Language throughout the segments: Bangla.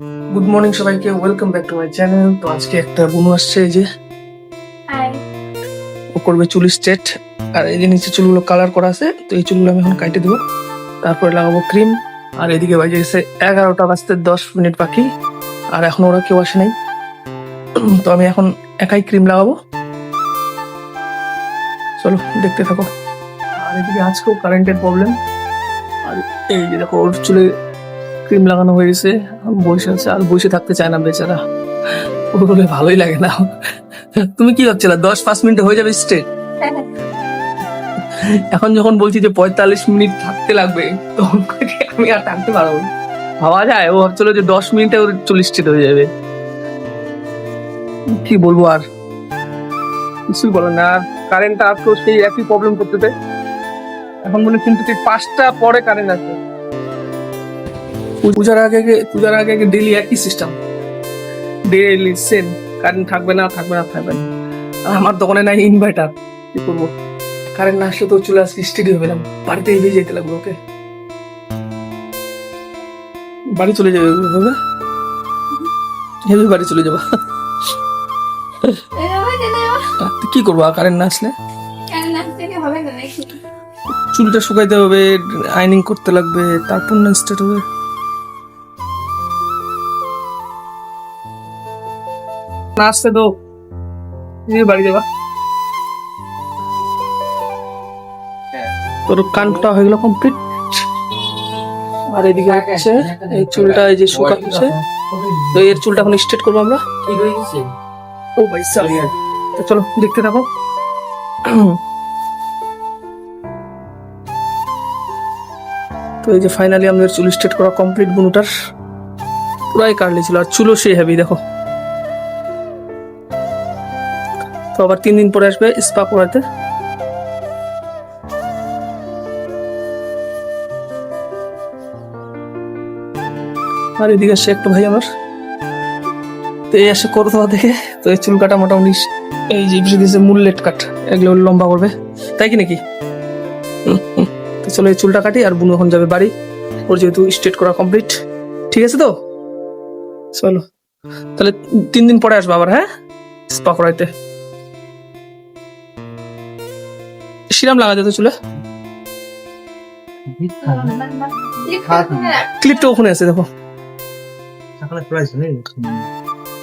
গুড মর্নিং সবাইকে, welcome back to my channel. তো আজকে একটা বুনু আসছে, এই যে হাই। ও করবে চুল স্ট্রেট। আর এই যে নিচে চুলগুলো কালার করা আছে, তো এই চুলগুলো আমি এখন কাটে দেবো, তারপরে লাগাবো ক্রিম। আর এদিকে বাজে গেছে 11টা বাজতে 10 মিনিট বাকি, আর এখন ওরা কেউ আসে নাই। তো আমি এখন একাই ক্রিম লাগাবো, চলো দেখতে থাকো। আর এদিকে আজকেও কারেন্টের প্রবলেম। আর এই যে দেখো, ওর চুলে ক্রিম লাগানো হয়ে গেছে, বসে আছে, আর বসে থাকতে চায় না বেচারা, ওর বলে ভালোই লাগে না। তুমি কি ভাবছিলে 10-5 মিনিটে হয়ে যাবে স্ট্রেট? এখন যখন বলছি যে 45 মিনিট থাকতে লাগবে, তখন আমি আর থাকতে পারবো না। ভাবা যায়, ও ভাবছিল যে 10 মিনিটে ওর চুল স্ট্রেট হয়ে যাবে। কি বলবো আর, কিছুই বলো না। আর কারেন্টটা আসতো, সেই একই প্রবলেম করতে। এখন মনে কিন্তু 5টা পরে কারেন্ট আসবে। পূজার আগে ডেইলি একই সিস্টেম, ডেইলি সেম। কারেন্ট থাকবে না। আর আমার দোকানে নাই ইনভার্টার, কি করবো? কারেন্ট না আসলে তো চলে আসলে স্টেডি হবে না, বাড়িতে এগিয়ে যেতে লাগবে ওকে। বাড়ি চলে যাবে হবে, বাড়ি চলে যাবো। কি করবো কারেন্ট না আসলে? চুলটা শুকাইতে হবে, আইনিং করতে লাগবে, তারপর না স্টার্ট হবে। না আসতে তো বাড়ি যাবা। তোর কানটা হয়ে গেল কমপ্লিট। আর এদিকে হচ্ছে এই চুলটা, এই যে শুকাচ্ছে, তো এর চুলটা এখন স্ট্রেট করবো আমরা। ও ভাই সাব, তো চলো দেখতে থাকো। তো এই যে ফাইনালি আমাদের চুল স্ট্রেট করা কমপ্লিট। বুনুটার পুরাই কাটলি ছিল, আর চুলও সে হেভি দেখো। তো আবার 3 দিন পরে আসবে স্পা করাতে। আর এদিকে আসছে একটা ভাই আমার, তো এই আসে করতো দেখে। তো এই চুল কাটা মোটামুটি এই যে দিয়েছে মুললেট কাট, এগুলো লম্বা করবে, তাই কি নাকি? তো চলো এই চুলটা কাটি, আর বুনু এখন যাবে বাড়ি, ওর যেহেতু স্ট্রেট করা কমপ্লিট। ঠিক আছে তো, চলো তাহলে 3 দিন পরে আসবো আবার, হ্যাঁ, স্পা করাইতে। সিরাম লাগা যেত চুলে, ক্লিপটা ওখানে আছে দেখো।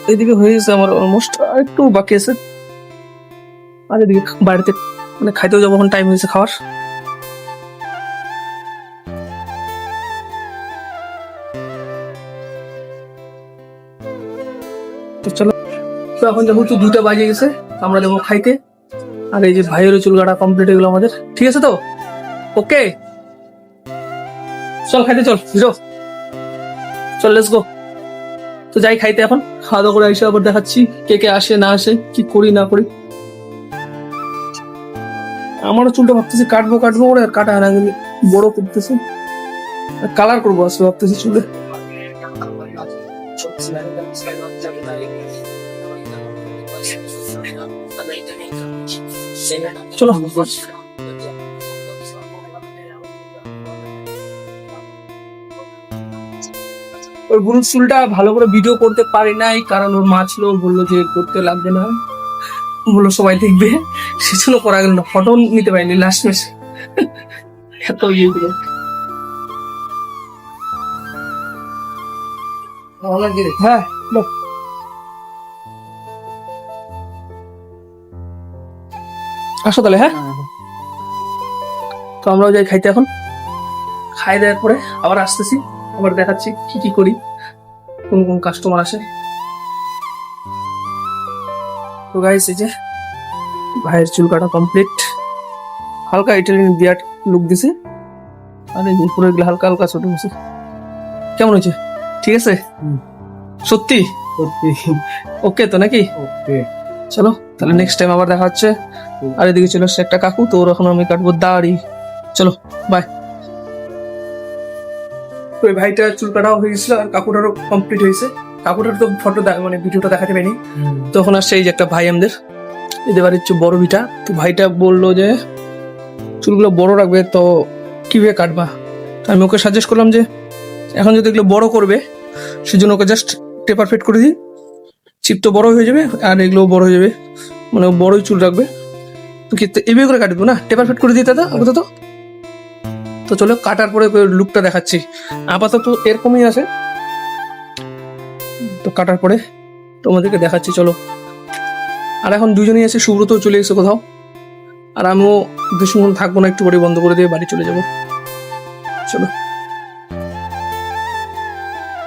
এইদিকে হয়ে গেছে আমার অলমোস্ট, আর একটু বাকি আছে। আর এদিকে বাড়িতে মানে খাইতেও যাবো, এখন টাইম হয়েছে খাওয়ার। তো চলো, তো এখন যাবো, তো 2টা বাজে গেছে, আমরা যাবো খাইতে। আর এই যে ভাইয়েরও চুল কাটা কমপ্লিট হয়ে গেলো আমাদের। ঠিক আছে তো, ওকে, চল খাইতে, চল হিরো, চল লেটস গো। তো যাই খাইতে এখন, খাওয়া দাওয়া করে এসে আবার দেখাচ্ছি কে কে আসে না আসে, কি করি না করি। আমারও চুলটা ভাবতেছি কাটবো করে, আর কাটা না, বড় করতেছি, কালার করবো আসলে ভাবতেছি চুলে। চলো, ওর বুনুর চুলটা ভালো করে ভিডিও করতে পারি নাই, কারণ ওর মা ছিল, ওর বললো যে করতে লাগবে না, বললো সবাই দেখবে, সেজন্য করা গেল না। ফটো নিতে পারিনি লাস্ট মেসে, এত ইয়ে দিল। হ্যাঁ, আসো তাহলে, হ্যাঁ। তো আমরাও যাই খাইতে এখন, খাই দেওয়ার পরে আবার আসতেছি, আবার দেখাচ্ছি কি কি করি, কোন কোন কাস্টমার আসে। তো গাইস, এই যে ভাইয়ের চুল কাটা কমপ্লিট, হালকা ইটালিয়ান বিয়ার্ড লুক দিছে, আর এই যে পুরো এগুলো হালকা হালকা ছোট হয়েছে। কেমন হয়েছে? ঠিক আছে, সত্যি ওকে তো নাকি? চলো তাহলে নেক্সট টাইম আবার দেখা হচ্ছে। আর এদিকে চলে আসছে একটা কাকু, তো ওর এখন আমি কাটবো দাড়ি। চলো বাই। তো ওই ভাইটা চুল কাটাও হয়ে গেছিল, আর কাকুটারও কমপ্লিট হয়েছে। কাকুটার তো ফটো মানে ভিডিওটা দেখাতে পারিনি। তখন আসছে এই যে একটা ভাই আমাদের, এদের বাড়ির বড় ভিটা। তো ভাইটা বললো যে চুলগুলো বড় রাখবে, তো কিভাবে কাটবা? তো আমি ওকে সাজেস্ট করলাম যে এখন যদি এগুলো বড় করবে, সেই জন্য ওকে জাস্ট টেপার ফেট করে দিই। চিপ তো বড় হয়ে যাবে আর এগুলোও বড় হয়ে যাবে, মানে ও বড়ই চুল রাখবে। তো কি এভাবে করে কাটবো না, টেপার ফেট করে দিই দাদা আপাতত। তো চলো কাটার পরে লুকটা দেখাচ্ছি। আপাতত এরকমই আছে, তো কাটার পরে তোমাদেরকে দেখাচ্ছি চলো। আর এখন দুজনেই আছে, সুব্রতও চলে এসে কোথাও, আর আমিও বেশিক্ষণ থাকবো না, একটু করে বন্ধ করে দিয়ে বাড়ি চলে যাব। চলো,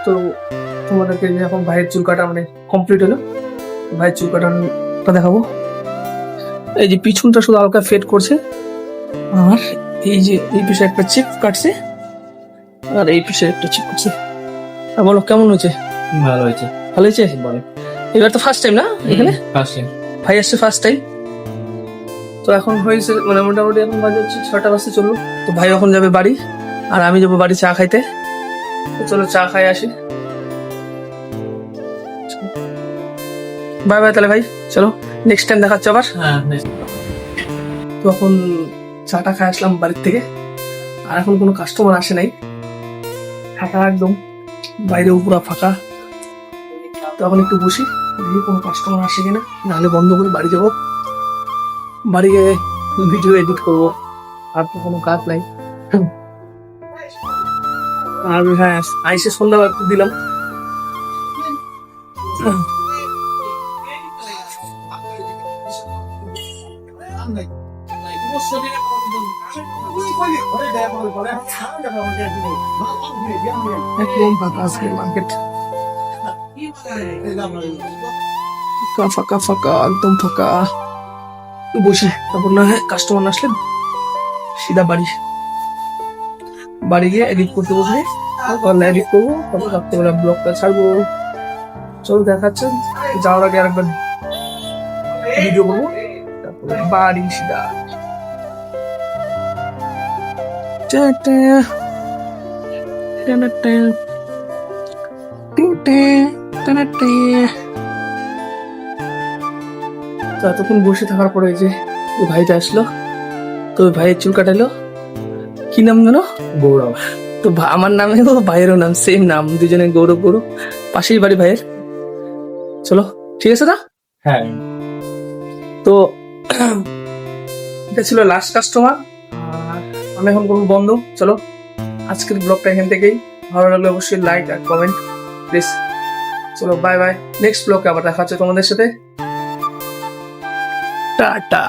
তো তোমাদেরকে যে এখন ভাইয়ের চুল কাটা মানে কমপ্লিট হলো, ভাইয়ের চুল কাটাটা দেখাবো। এই যে পিছনটা শুধু হালকা ফেড করছে, আর এই যে এই পিছে একটা চিপ কাটছে, আর এই পিছে একটা চিপ কাটছে। আর বলো কেমন হয়েছে? ভালো হয়েছে। ভালো হয়েছে? বলো। এবার তো ফার্স্ট টাইম না এখানে? First time. ভাই আসছে ফার্স্ট টাইম। তো এখন হয়েছে মানে মোটামুটি এখন বাজে হচ্ছে 6টা বাজতে চললো। তো ভাই এখন যাবে বাড়ি, আর আমি যাবো বাড়ি চা খাইতে। তো চলো চা খাই আসি। বাই বাই তাহলে ভাই, চলো নেক্সট টাইম দেখাচ্ছে আবার। হ্যাঁ। তো এখন চাটা খাই আসলাম বাড়ির থেকে, আর এখন কোনো কাস্টমার আসে নাই, ফাঁকা একদম, বাইরেও পুরো ফাঁকা। তো এখন একটু বসি, দেখি কোনো কাস্টমার আসে কিনা, নাহলে বন্ধ করে বাড়ি যাবো। বাড়ি গিয়ে ভিডিও এডিট করবো, আর তো কোনো কাজ নাই। আর হ্যাঁ, আইসে সন্ধ্যা একটু দিলাম। একদম ফাঁকা আজকে মার্কেট, ফাঁকা ফাঁকা একদম ফাঁকা। বসে তারপর না হয় কাস্টমার না আসলে সিধা বাড়ি গিয়ে এডিট করতে বসে, এডিট করবো, তারপর রাত্রেবেলা ব্লগটা ছাড়বো। চলো দেখাচ্ছে, যাওয়ার আগে আরেকবার ভিডিও করবো, তারপরে বাড়ি সিধা। এতক্ষণ বসে থাকার পরে যে ভাইটা আসলো, তো ভাইয়ের চুল কাটাইলো। কি নাম জানো? গৌরব। তো আমার নামে ভাইয়েরও নাম, সেম নাম, দুজনে গৌরব। পাশেই বাড়ি ভাইয়ের। চলো ঠিক আছে না? হ্যাঁ। তো এটা ছিল লাস্ট কাস্টমার, আর আমি এখন করবো বন্ধ। চলো আজকের ব্লগটা এখান থেকেই, ভালো লাগলে অবশ্যই লাইক আর কমেন্ট প্লিজ। চলো বাই বাই, নেক্সট ব্লগে আবার দেখা হচ্ছে তোমাদের সাথে। টাটা।